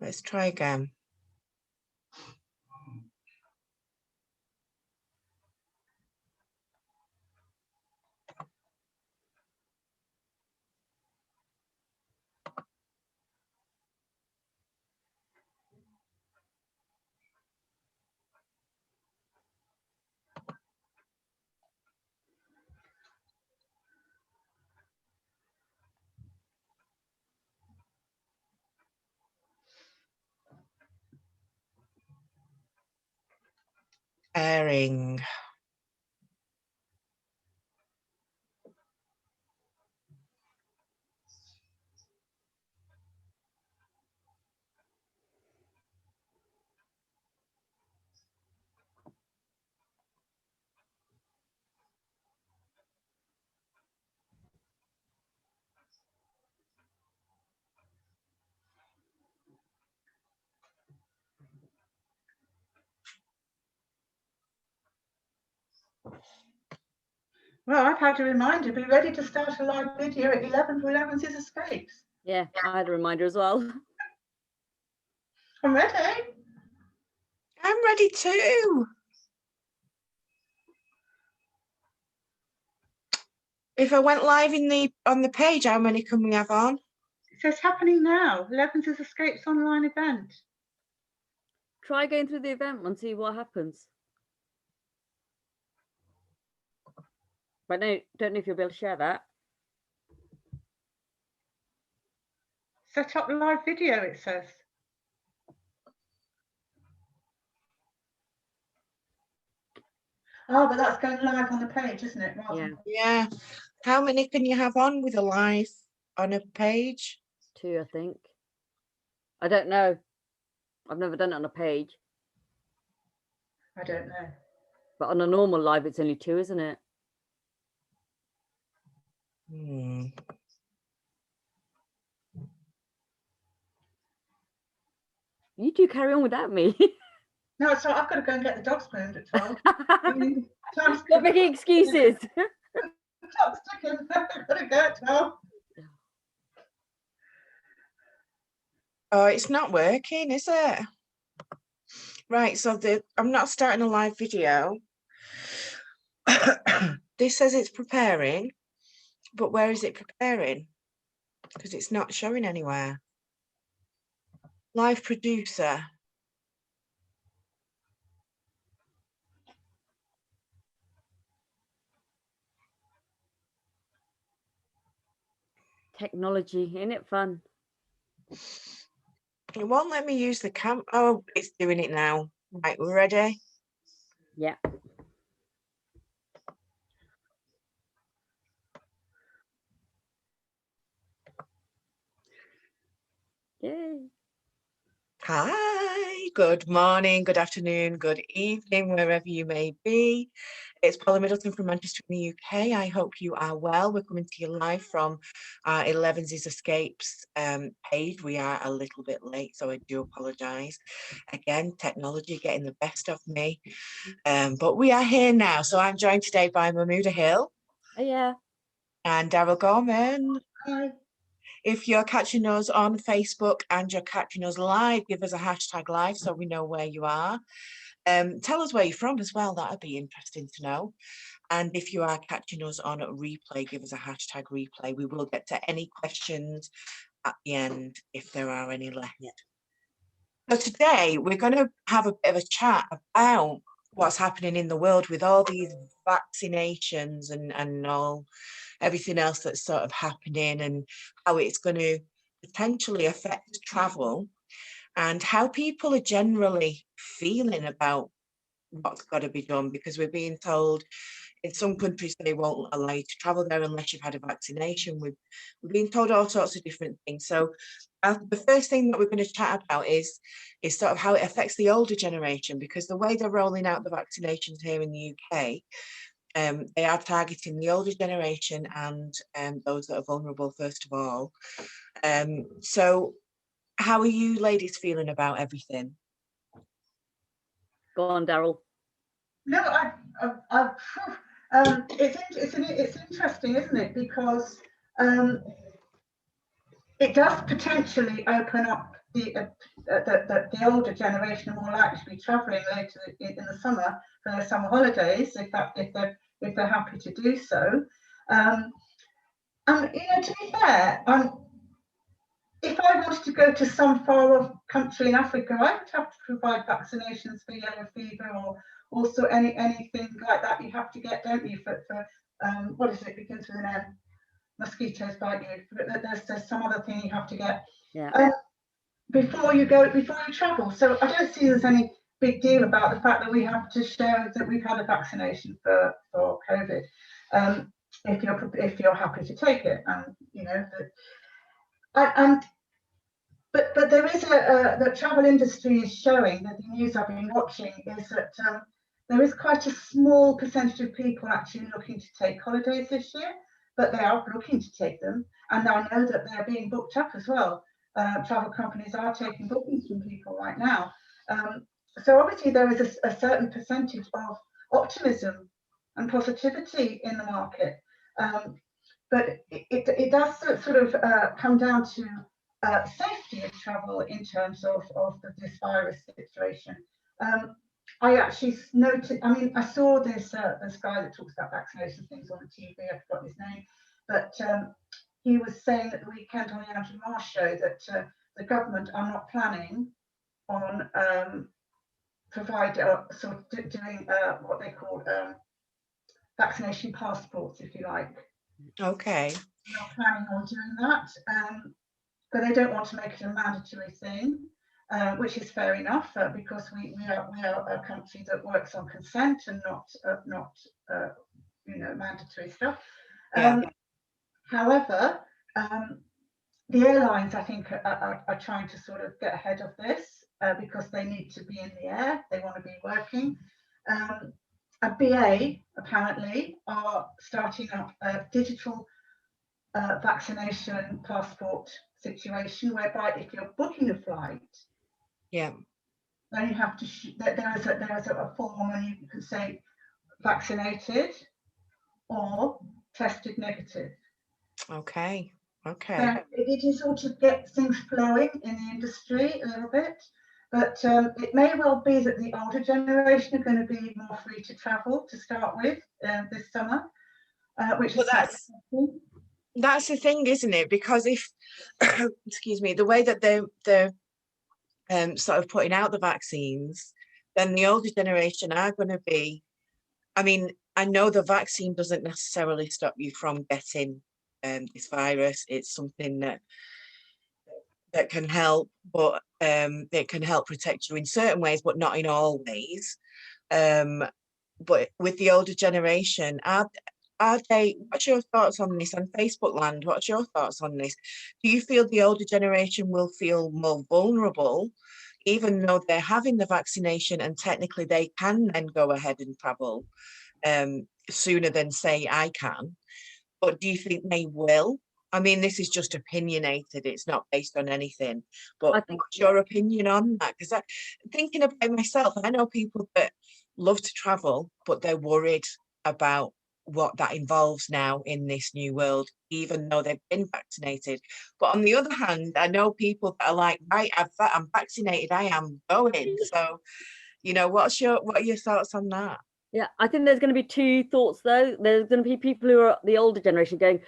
Let's try again. Airing. Well, I've had a reminder. Be ready to start a live video at 11 for Elevenses Escapes. Yeah, I had a reminder as well. I'm ready. I'm ready too. If I went live on the page, how many can we have on? It says happening now. Elevenses Escapes online event. Try going through the event and see what happens. But no, don't know if you'll be able to share that. Set up live video, it says. Oh, but that's going live on the page, isn't it? Yeah. Yeah. How many can you have on with a live on a page? 2, I think. I don't know. I've never done it on a page. I don't know. But on a normal live, it's only 2, isn't it? You two carry on without me. No, so I've got to go and get the dogs groomed at 12. Not making excuses. Clock's ticking. I've got to go at 12. Oh, it's not working, is it? Right, so I'm not starting a live video. This says it's preparing, but where is it preparing? Because it's not showing anywhere. Live producer. Technology, ain't it fun? It won't let me use the cam. Oh, it's doing it now. Right, we're ready? Yeah. Yay. Hi, good morning, good afternoon, good evening, wherever you may be. It's Paula Middleton from Manchester in the UK. I hope you are well. We're coming to you live from our Elevenses Escapes page. We are a little bit late, so I do apologise. Again, technology getting the best of me. But we are here now. So I'm joined today by Mahmuda Hill. Oh, yeah. And Daryl Gorman. Hi. If you're catching us on Facebook and you're catching us live, give us a hashtag live so we know where you are. Tell us where you're from as well. That would be interesting to know. And if you are catching us on replay, give us a hashtag replay. We will get to any questions at the end if there are any left. So today we're going to have a bit of a chat about what's happening in the world with all these vaccinations and all everything else that's sort of happening, and how it's going to potentially affect travel and how people are generally feeling about what's got to be done, because we're being told in some countries they won't allow you to travel there unless you've had a vaccination. We're being told all sorts of different things. So the first thing that we're going to chat about is sort of how it affects the older generation, because the way they're rolling out the vaccinations here in the UK, they are targeting the older generation and those that are vulnerable first of all. So how are you ladies feeling about everything? Go on, Daryl. No, it's interesting, isn't it? Because it does potentially open up the older generation are more likely to be travelling later in the summer for their summer holidays, if they're happy to do so. And to be fair, if I wanted to go to some far-off country in Africa, I would have to provide vaccinations for yellow fever or also anything like that. You have to get, don't you, for what is it? Begins with an M. Mosquitoes bite you. There's some other thing you have to get. Yeah. Before you travel. So I don't see there's any big deal about the fact that we have to show that we've had a vaccination for COVID. If you're happy to take it, but there is the travel industry is showing, that the news I've been watching is that there is quite a small percentage of people actually looking to take holidays this year, but they are looking to take them, and I know that they're being booked up as well. Travel companies are taking bookings from people right now. So obviously there is a certain percentage of optimism and positivity in the market, but it does sort of come down to safety of travel in terms of this virus situation. I actually noted, I saw this guy that talks about vaccination things on the TV, I forgot his name, but he was saying at the weekend on the Andrew Marsh show that the government are not planning on doing what they call vaccination passports, if you like. Okay. They're not planning on doing that, but they don't want to make it a mandatory thing, which is fair enough, because we are a country that works on consent and not mandatory stuff. Yeah. However, the airlines, I think, are trying to sort of get ahead of this because they need to be in the air. They want to be working. A BA apparently are starting up a digital vaccination passport situation, whereby if you're booking a flight, Yeah, then you have to there is a form, and you can say vaccinated or tested negative. okay. So it is sort of get things flowing in the industry a little bit, but it may well be that the older generation are going to be more free to travel to start with this summer, which is that's the thing, isn't it? Because if excuse me, the way that they're sort of putting out the vaccines, then the older generation are going to be, I know the vaccine doesn't necessarily stop you from getting this virus. It's something that can help, but it can help protect you in certain ways, but not in all ways. But with the older generation, are they, what's your thoughts on this? On Facebook land, what's your thoughts on this? Do you feel the older generation will feel more vulnerable, even though they're having the vaccination and technically they can then go ahead and travel sooner than, say, I can? But do you think they will? This is just opinionated. It's not based on anything. But what's your opinion on that? Because thinking about myself, I know people that love to travel, but they're worried about what that involves now in this new world, even though they've been vaccinated. But on the other hand, I know people that are like, right, I'm vaccinated, I am going. So, what are your thoughts on that? Yeah, I think there's going to be two thoughts, though. There's going to be people who are the older generation going,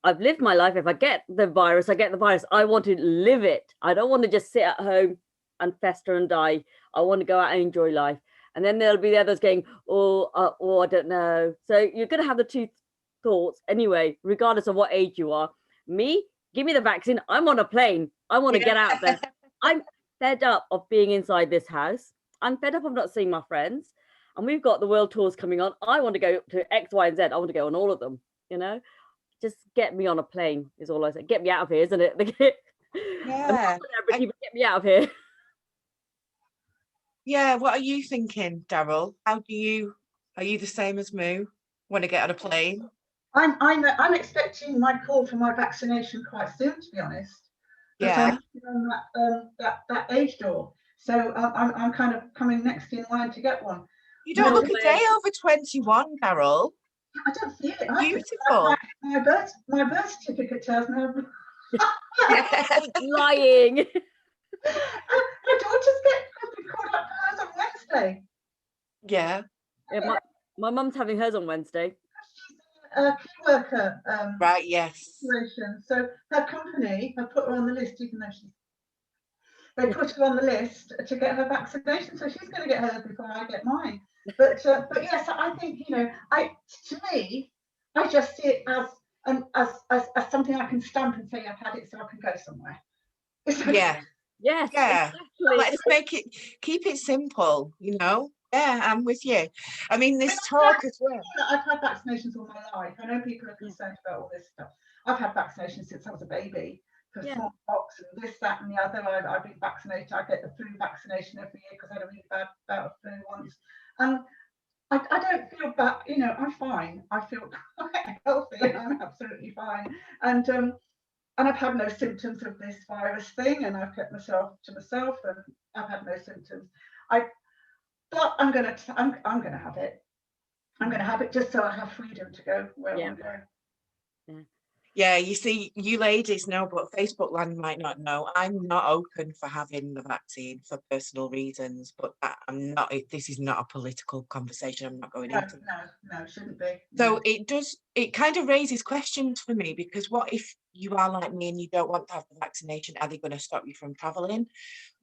I've lived my life. If I get the virus, I get the virus. I want to live it. I don't want to just sit at home and fester and die. I want to go out and enjoy life. And then there'll be the others going, I don't know. So you're going to have the two thoughts anyway, regardless of what age you are. Me, give me the vaccine. I'm on a plane. I want to get out there. I'm fed up of being inside this house. I'm fed up of not seeing my friends. And we've got the world tours coming on. I want to go to X, Y, and Z. I want to go on all of them, Just get me on a plane is all I say. Get me out of here, isn't it? Yeah. Get me out of here. Yeah, what are you thinking, Daryl? Are you the same as Moo? Want to get on a plane? I'm expecting my call for my vaccination quite soon, to be honest. Yeah. I'm on that age door. So I'm kind of coming next in line to get one. You don't look a day over 21, Daryl. I don't feel it. Beautiful. My birth certificate tells me. Lying. My daughter's getting called up for hers on Wednesday. Yeah. Yeah, my mum's having hers on Wednesday. She's a key worker Right. Yes. situation. So her company have put her on the list, even though they put her on the list to get her vaccination. So she's going to get hers before I get mine. But yes, I think, you know, to me, I just see it as something I can stamp and say I've had it, so I can go somewhere. Yeah. Yes, Yeah. exactly. Let's keep it simple, you know. Yeah, I'm with you. I mean, this talk as well. I've had vaccinations all my life. I know people are concerned about all this stuff. I've had vaccinations since I was a baby for smallpox and this, that, and the other. I've been vaccinated. I get the flu vaccination every year because I had a really bad bout of flu once. And I don't feel bad. You know, I'm fine. I feel quite healthy. I'm absolutely fine. And I've had no symptoms of this virus thing, and I've kept myself to myself, and I've had no symptoms. But I'm gonna have it. I'm gonna have it just so I have freedom to go where I want to go. Yeah, you see, you ladies know, but Facebook land might not know. I'm not open for having the vaccine for personal reasons, but I'm not. This is not a political conversation. I'm not going into. No, it shouldn't be. So it kind of raises questions for me, because what if you are like me and you don't want to have the vaccination? Are they going to stop you from traveling?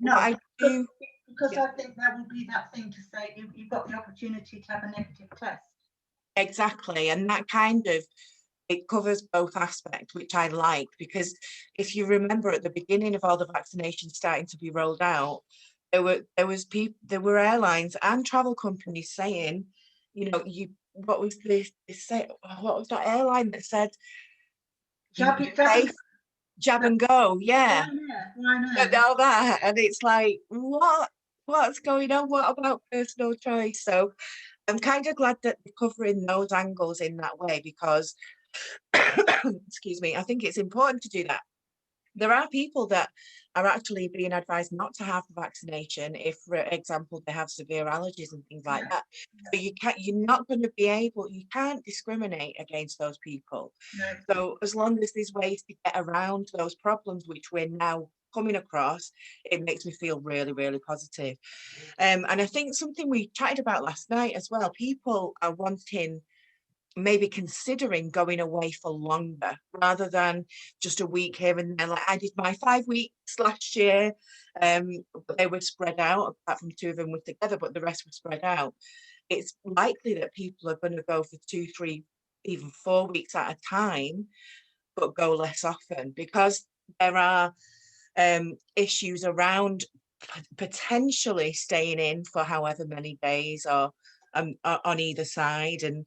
No, I do, because I think there will be that thing to say you've got the opportunity to have a negative test. exactly, and that kind of, it covers both aspects, which I like, because if you remember at the beginning of all the vaccinations starting to be rolled out, there were airlines and travel companies saying, you know, what was that airline that said jab and go, yeah. And all that, and it's like, what's going on? What about personal choice? So I'm kind of glad that they're covering those angles in that way, because excuse me, I think it's important to do that. There are people that are actually being advised not to have the vaccination if, for example, they have severe allergies and things like that. So you're not going to be able, you can't discriminate against those people. No. So as long as there's ways to get around those problems, which we're now coming across, it makes me feel really, really positive. And I think something we chatted about last night as well, people are wanting, maybe considering going away for longer rather than just a week here and there. Like I did my 5 weeks last year, but they were spread out, apart from 2 of them were together, but the rest were spread out. It's likely that people are going to go for 2, 3, even 4 weeks at a time, but go less often, because there are issues around potentially staying in for however many days, or on either side. And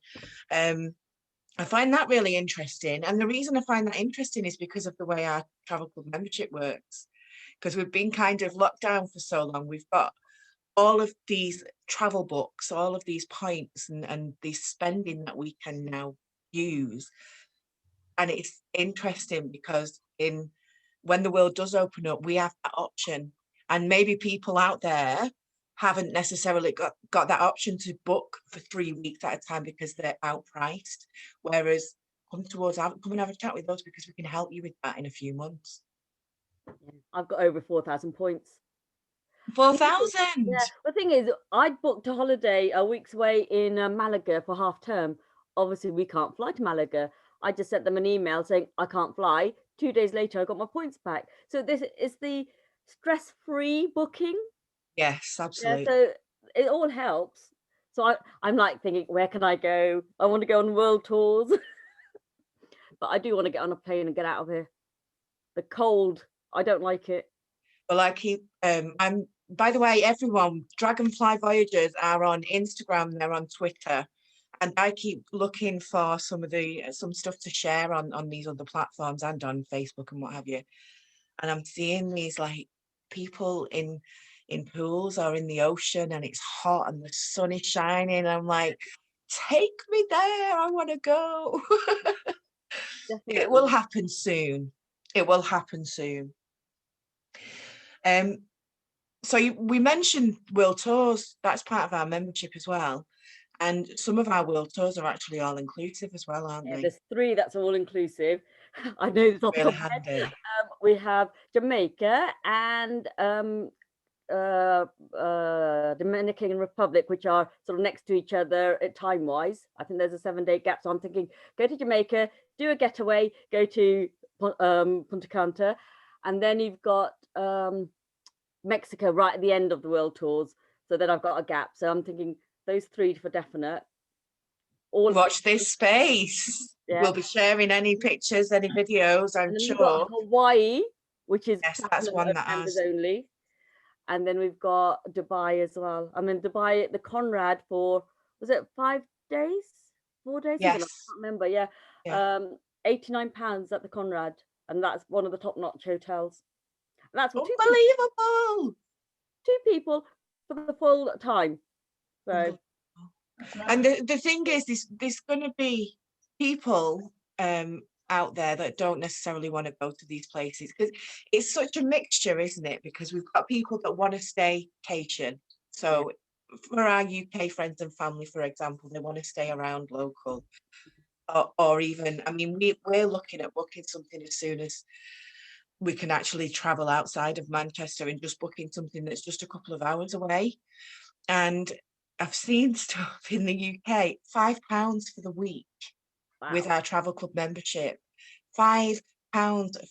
I find that really interesting. And the reason I find that interesting is because of the way our travel club membership works. Because we've been kind of locked down for so long. We've got all of these travel books, all of these points and this spending that we can now use. And it's interesting because when the world does open up, we have that option. And maybe people out there haven't necessarily got that option to book for 3 weeks at a time because they're outpriced. Whereas come and have a chat with us, because we can help you with that in a few months. I've got over 4,000 points. 4,000. Yeah. The thing is, I'd booked a holiday a week's away in Malaga for half term. Obviously, we can't fly to Malaga. I just sent them an email saying I can't fly. 2 days later, I got my points back. So this is the stress-free booking. Yes, absolutely. Yeah, so it all helps. So I'm like thinking, where can I go? I want to go on world tours. But I do want to get on a plane and get out of here. The cold, I don't like it. Well, by the way, everyone, Dragonfly Voyagers are on Instagram, they're on Twitter, and I keep looking for some stuff to share on these other platforms and on Facebook and what have you. And I'm seeing these like people in pools or in the ocean, and it's hot and the sun is shining. I'm like, take me there, I want to go. It will happen soon. It will happen soon. So we mentioned world tours. That's part of our membership as well. And some of our world tours are actually all inclusive as well, aren't they? There's 3 that's all inclusive. I know it's off the Really top of my head. handy. we have Jamaica and Dominican Republic, which are sort of next to each other time wise. I think there's a 7-day gap, so I'm thinking go to Jamaica, do a getaway, go to Punta Cana, and then you've got Mexico right at the end of the world tours, so then I've got a gap. So I'm thinking those 3 for definite. Watch this space. Yeah. We'll be sharing any pictures, any videos, I'm and then sure. We've got Hawaii, which is Yes, that's one that members has. only. And then we've got Dubai as well. I mean, Dubai, the Conrad for, was it 5 days? 4 days? Yes. I can't remember. Yeah. £89 at the Conrad. And that's one of the top-notch hotels. And that's unbelievable. 2 people for the full time. So. And the thing is, there's going to be people out there that don't necessarily want to go to these places, because it's such a mixture, isn't it? Because we've got people that want to staycation. So for our UK friends and family, for example, they want to stay around local, or even, I mean, we're looking at booking something as soon as we can actually travel outside of Manchester, and just booking something that's just a couple of hours away. And I've seen stuff in the UK, £5 for the week. Wow. With our travel club membership, £5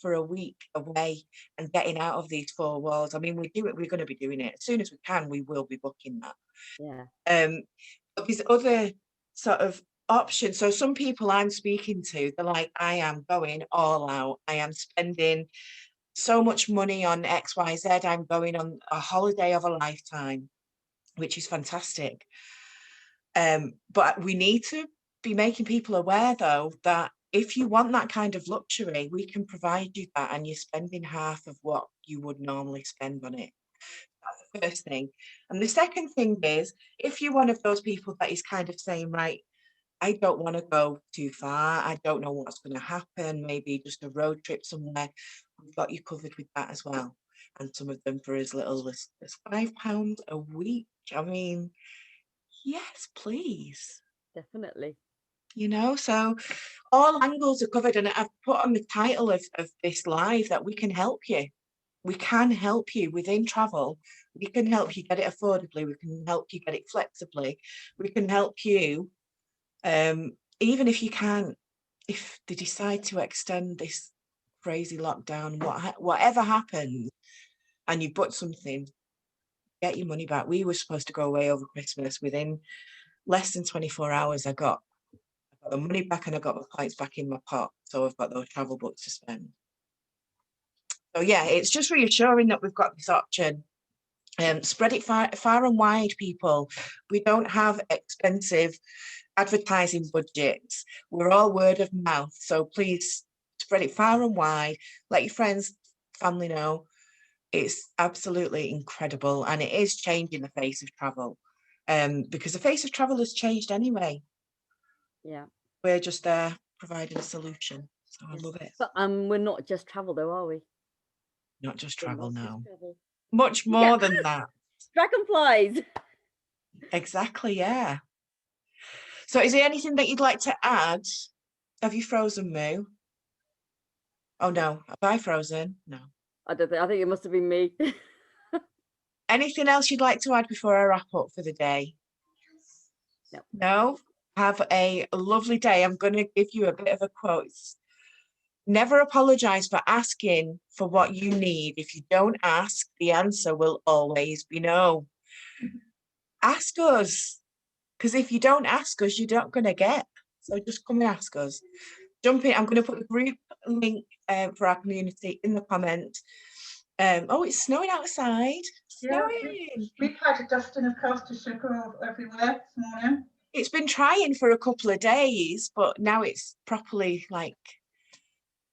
for a week away and getting out of these 4 walls. I mean, we're going to be doing it as soon as we can. We will be booking that. Yeah. But there's other sort of options. So some people I'm speaking to, they're like, I am going all out. I am spending so much money on XYZ. I'm going on a holiday of a lifetime, which is fantastic. But we need to be making people aware, though, that if you want that kind of luxury, we can provide you that, and you're spending half of what you would normally spend on it. That's the first thing. And the second thing is, if you're one of those people that is kind of saying, right, I don't want to go too far, I don't know what's going to happen, maybe just a road trip somewhere, we've got you covered with that as well. And some of them for as little as £5 a week. I mean, yes, please. Definitely. You know, so all angles are covered, and I've put on the title of this live that we can help you. We can help you within travel. We can help you get it affordably. We can help you get it flexibly. We can help you, even if you can't, if they decide to extend this crazy lockdown, whatever happens, and you booked something, get your money back. We were supposed to go away over Christmas. Within less than 24 hours, I got the money back and I got my points back in my pot. So I've got those travel books to spend. So yeah, it's just reassuring that we've got this option. Spread it far and wide, people. We don't have expensive advertising budgets. We're all word of mouth. So please spread it far and wide. Let your friends, family know. It's absolutely incredible, and it is changing the face of travel, because the face of travel has changed anyway. Yeah, we're just there providing a solution. So I love it. But we're not just travel, though, are we? Not just travel now. Much more than that. Dragonflies. Exactly. Yeah. So, is there anything that you'd like to add? Have you frozen, Moo? Oh no, have I frozen? No. I don't think. I think it must have been me. Anything else you'd like to add before I wrap up for the day? No. No? Have a lovely day. I'm going to give you a bit of a quote. Never apologize for asking for what you need. If you don't ask, the answer will always be no. Ask us, because if you don't ask us, you're not going to get. So just come and ask us. Jump in. I'm going to put the group link for our community in the comments. Oh, it's snowing outside. Snowing. Yeah, we've had a dusting of caster sugar everywhere this morning. It's been trying for a couple of days, but now it's properly like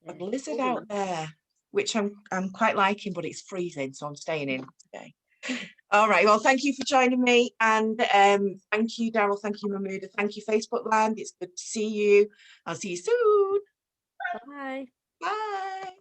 a blizzard out there, which I'm quite liking, but it's freezing, so I'm staying in today. All right, well, thank you for joining me, and thank you, Daryl, thank you, Mahmouda, thank you, Facebook land. It's good to see you. I'll see you soon. Bye. Bye.